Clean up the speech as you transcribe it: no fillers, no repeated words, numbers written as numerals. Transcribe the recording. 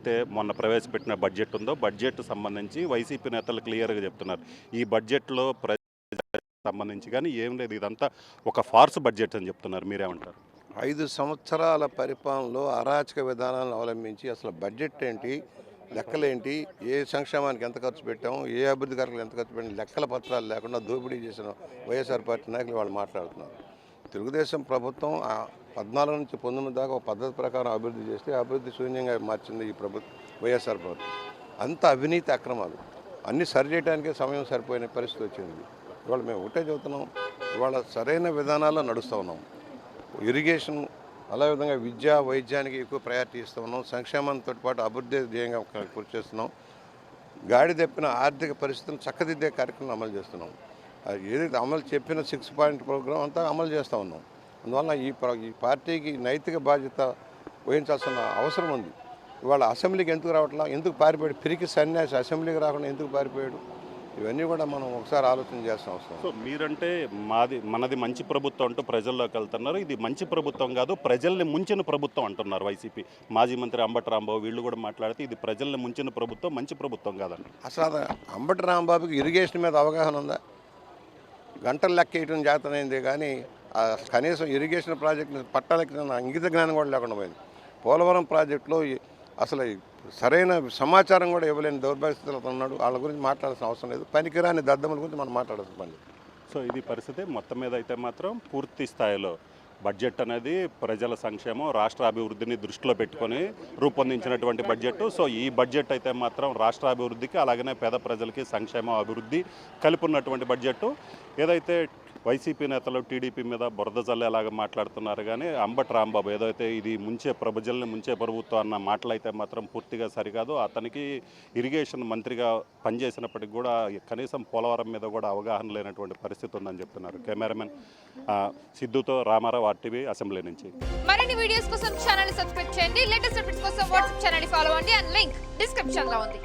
ఏదైతే మొన్న ప్రవేశపెట్టిన బడ్జెట్ ఉందో బడ్జెట్ సంబంధించి వైసీపీ నేతలు క్లియర్గా చెప్తున్నారు. ఈ బడ్జెట్లో సంబంధించి కానీ ఏం లేదు, ఇదంతా ఒక ఫార్స్ బడ్జెట్ అని చెప్తున్నారు. మీరేమంటారు? 5 సంవత్సరాల పరిపాలనలో అరాచక విధానాలను అవలంబించి అసలు బడ్జెట్ ఏంటి, లెక్కలేంటి, ఏ సంక్షేమానికి ఎంత ఖర్చు పెట్టాము, ఏ అభివృద్ధి కార్యక్రమాలు ఎంత ఖర్చు పెట్టాము, లెక్కల పత్రాలు లేకుండా దోపిడీ చేసిన వైఎస్ఆర్ పార్టీ నాయకులు వాళ్ళు మాట్లాడుతున్నారు. తెలుగుదేశం ప్రభుత్వం 14 నుంచి 19 దాకా ఒక పద్ధతి ప్రకారం అభివృద్ధి చేస్తే అభివృద్ధి శూన్యంగా మార్చింది ఈ వైఎస్ఆర్ ప్రభుత్వం. అంత అవినీతి అక్రమాలు అన్నీ సరిచేయడానికే సమయం సరిపోయిన పరిస్థితి వచ్చింది. ఇవాళ మేము ఒకటే చెబుతున్నాం, ఇవాళ సరైన విధానాల్లో నడుస్తూ ఉన్నాం. ఇరిగేషన్ అదేవిధంగా విద్య వైద్యానికి ఎక్కువ ప్రయారిటీ ఇస్తూ ఉన్నాం. సంక్షేమంతో పాటు అభివృద్ధి ధ్యేయంగా కృషి చేస్తున్నాం. గాడి తప్పిన ఆర్థిక పరిస్థితులను చక్కదిద్దే కార్యక్రమం అమలు చేస్తున్నాం. ఏదైతే అమలు చెప్పిన 6 పాయింట్ ప్రోగ్రాం అంతా అమలు చేస్తూ ఉన్నాం. అందువల్ల ఈ పార్టీకి నైతిక బాధ్యత వహించాల్సిన అవసరం ఉంది. ఇవాళ అసెంబ్లీకి ఎందుకు రావట్లా, ఎందుకు పారిపోయాడు, పిరికి సన్యాసి అసెంబ్లీకి రాకుండా ఎందుకు పారిపోయాడు, ఇవన్నీ కూడా మనం ఒకసారి ఆలోచన చేస్తాం అవసరం. సో మీరంటే మనది మంచి ప్రభుత్వం అంటూ ప్రజల్లోకి వెళ్తున్నారు. ఇది మంచి ప్రభుత్వం కాదు, ప్రజల్ని ముంచిన ప్రభుత్వం అంటున్నారు వైసీపీ. మాజీ మంత్రి అంబటి రాంబాబు వీళ్ళు కూడా మాట్లాడితే ఇది ప్రజల్ని ముంచిన ప్రభుత్వం, మంచి ప్రభుత్వం కాదండి. అసలు అంబటి రాంబాబుకి ఇరిగేషన్ మీద అవగాహన ఉందా? గంటలు లెక్క వేయడం చేతనైంది కానీ కనీసం ఇరిగేషన్ ప్రాజెక్టు పట్టాలకి అంకిత జ్ఞానం కూడా లేకుండా పోయింది. పోలవరం ప్రాజెక్టులో అసలు సరైన సమాచారం కూడా ఇవ్వలేని దౌర్భాగ్యస్థితిలో ఉన్నాడు. వాళ్ళ గురించి మాట్లాడాల్సిన అవసరం లేదు. పనికిరాని దద్దముల గురించి మనం మాట్లాడాల్సిన పని. సో ఇది పరిస్థితి. మొత్తం మీద అయితే మాత్రం పూర్తి స్థాయిలో బడ్జెట్ అనేది ప్రజల సంక్షేమం, రాష్ట్ర అభివృద్ధిని దృష్టిలో పెట్టుకొని రూపొందించినటువంటి బడ్జెట్. సో ఈ బడ్జెట్ అయితే మాత్రం రాష్ట్ర అభివృద్ధికి అలాగనే పేద ప్రజలకి సంక్షేమం, అభివృద్ధి కలిపి ఉన్నటువంటి బడ్జెట్. ఏదైతే వైసీపీ నేతలు టీడీపీ మీద బురద జల్లేలాగా మాట్లాడుతున్నారు కానీ అంబటి రాంబాబు ఏదైతే ఇది ప్రజల్ని ముంచే ప్రభుత్వం అన్న మాటలు అయితే మాత్రం పూర్తిగా సరికాదు. అతనికి ఇరిగేషన్ మంత్రిగా పనిచేసినప్పటికి కూడా కనీసం పోలవరం మీద కూడా అవగాహన లేనటువంటి పరిస్థితి ఉందని చెప్తున్నారు. కెమెరామెన్ సిద్ధుతో రామారావు, ఆర్టీవీ, అసెంబ్లీ నుంచి. మరిన్ని వీడియోస్ కోసం ఛానల్ సబ్స్క్రైబ్ చేయండి. లేటెస్ట్ అప్డేట్స్ కోసం వాట్సాప్ ఛానల్ ఫాలో అవ్వండి. అండ్ లింక్ డిస్క్రిప్షన్ లో ఉంది.